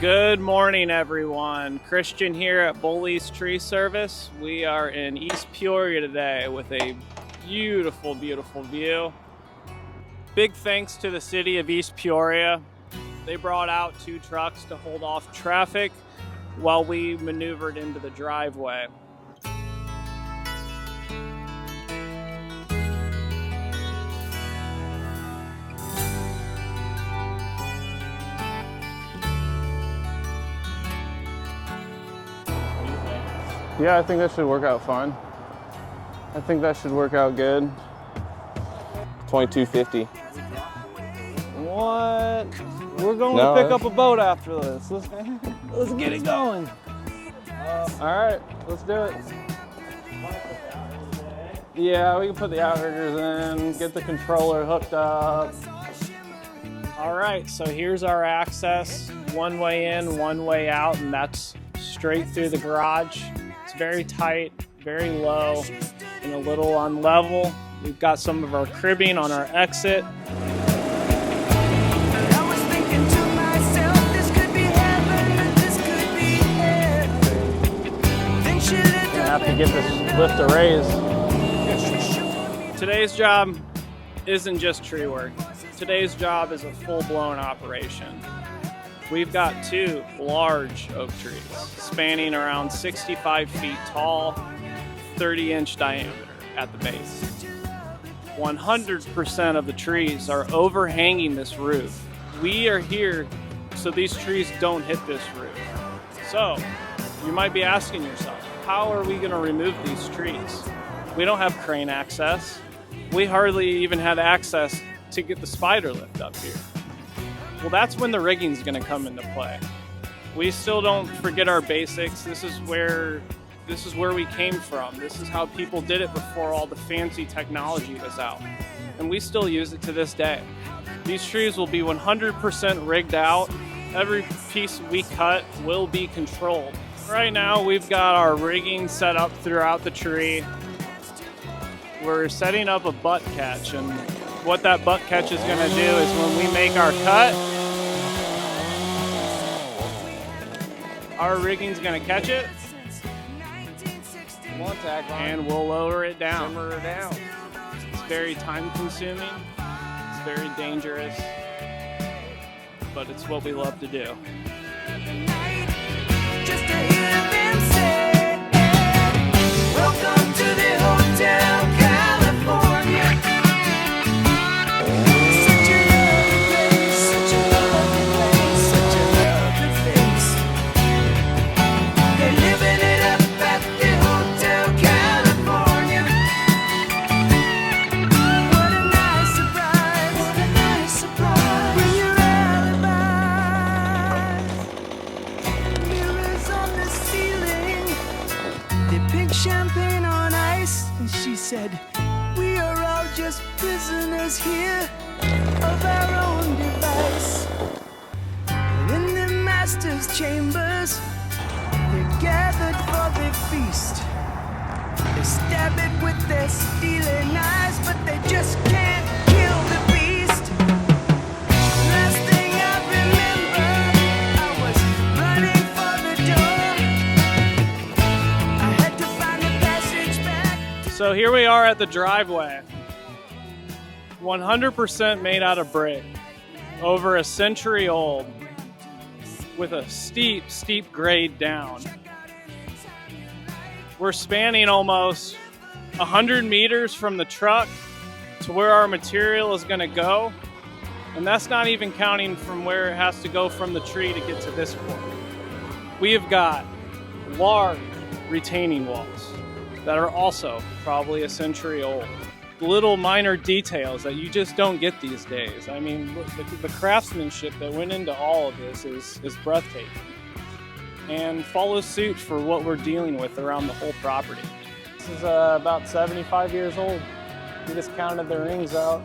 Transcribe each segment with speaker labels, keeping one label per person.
Speaker 1: Good morning, everyone. Christian here at Bully's Tree Service. We are in East Peoria today with a beautiful, beautiful view. Big thanks to the City of East Peoria. They brought out 2 trucks to hold off traffic while we maneuvered into the driveway.
Speaker 2: Yeah, I think that should work out fine. I think that should work out good.
Speaker 3: 2250.
Speaker 1: What? We're going to pick up a boat after this. Let's get it going.
Speaker 2: All right, let's do it. Yeah, we can put the outriggers in, get the controller hooked up.
Speaker 1: All right, so here's our access. One way in, one way out, and that's straight through the garage. It's very tight, very low, and a little unlevel. We've got some of our cribbing on our exit.
Speaker 2: Have to get this lift to raise.
Speaker 1: Today's job isn't just tree work. Today's job is a full-blown operation. We've got 2 large oak trees spanning around 65 feet tall, 30-inch diameter at the base. 100% of the trees are overhanging this roof. We are here so these trees don't hit this roof. So, you might be asking yourself, how are we going to remove these trees? We don't have crane access. We hardly even had access to get the spider lift up here. Well, that's when the rigging is going to come into play. We still don't forget our basics. This is where we came from. This is how people did it before all the fancy technology was out. And we still use it to this day. These trees will be 100% rigged out. Every piece we cut will be controlled. Right now, we've got our rigging set up throughout the tree. We're setting up a butt catch, and what that butt catch is going to do is when we make our cut, our rigging's going to catch it, and we'll lower it down.
Speaker 3: Simmer it down.
Speaker 1: It's very time-consuming. It's very dangerous, but it's what we love to do.
Speaker 4: Just to hear them say, welcome to the Hotel California. Such a lovely place, such a lovely place, such a lovely face. They're living it up at the Hotel California. What a nice surprise, what a nice surprise. Bring your alibi. Mirrors on the ceiling, they pink champagne on ice, and she said, we are all just prisoners here of our own device. And in the master's chambers, they're gathered for the feast. They stab it with their stealing eyes, but they just can't kill the beast. Last thing I remember, I was running for the door. I had to find a passage back.
Speaker 1: So here we are at the driveway. 100% made out of brick. Over a century old. With a steep, steep grade down. We're spanning almost 100 meters from the truck to where our material is going to go. And that's not even counting from where it has to go from the tree to get to this point. We have got large retaining walls that are also probably a century old. Little minor details that you just don't get these days. I mean, the craftsmanship that went into all of this is breathtaking and follows suit for what we're dealing with around the whole property.
Speaker 2: This is about 75 years old. We just counted the rings out.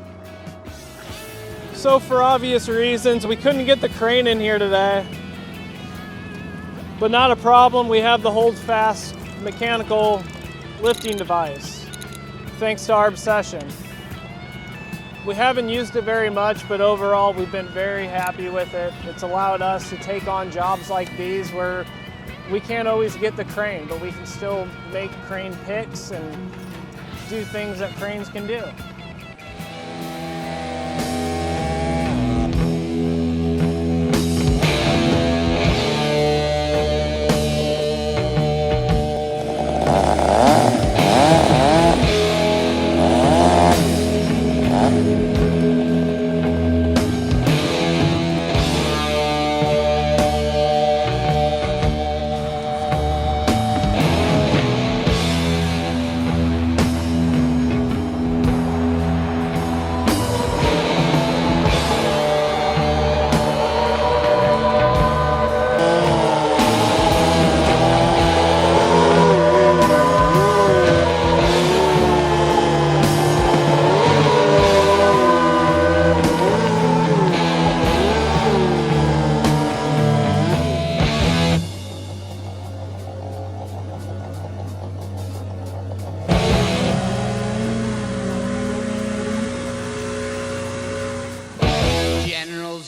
Speaker 1: So for obvious reasons, we couldn't get the crane in here today. But not a problem, we have the hold-fast mechanical lifting device, thanks to our obsession. We haven't used it very much, but overall we've been very happy with it. It's allowed us to take on jobs like these where we can't always get the crane, but we can still make crane picks and do things that cranes can do.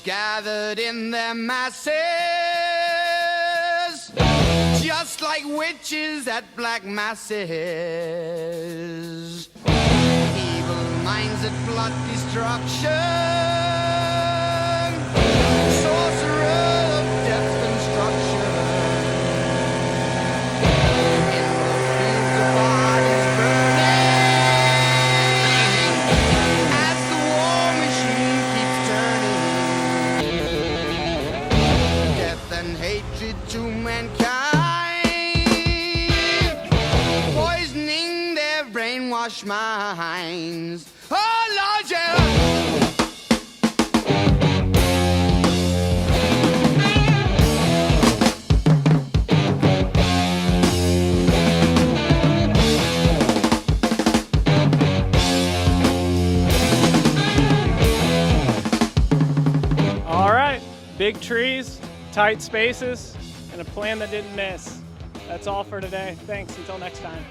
Speaker 4: Gathered in their masses, just like witches at black masses. Evil minds that plot destruction, sorcerer of death's construction. In the fields of bodies burning, as the war machine keeps turning. And hatred to mankind, poisoning their brainwashed minds. Oh Lord, yeah.
Speaker 1: All right, big trees, tight spaces, and a plan that didn't miss. That's all for today. Thanks, until next time.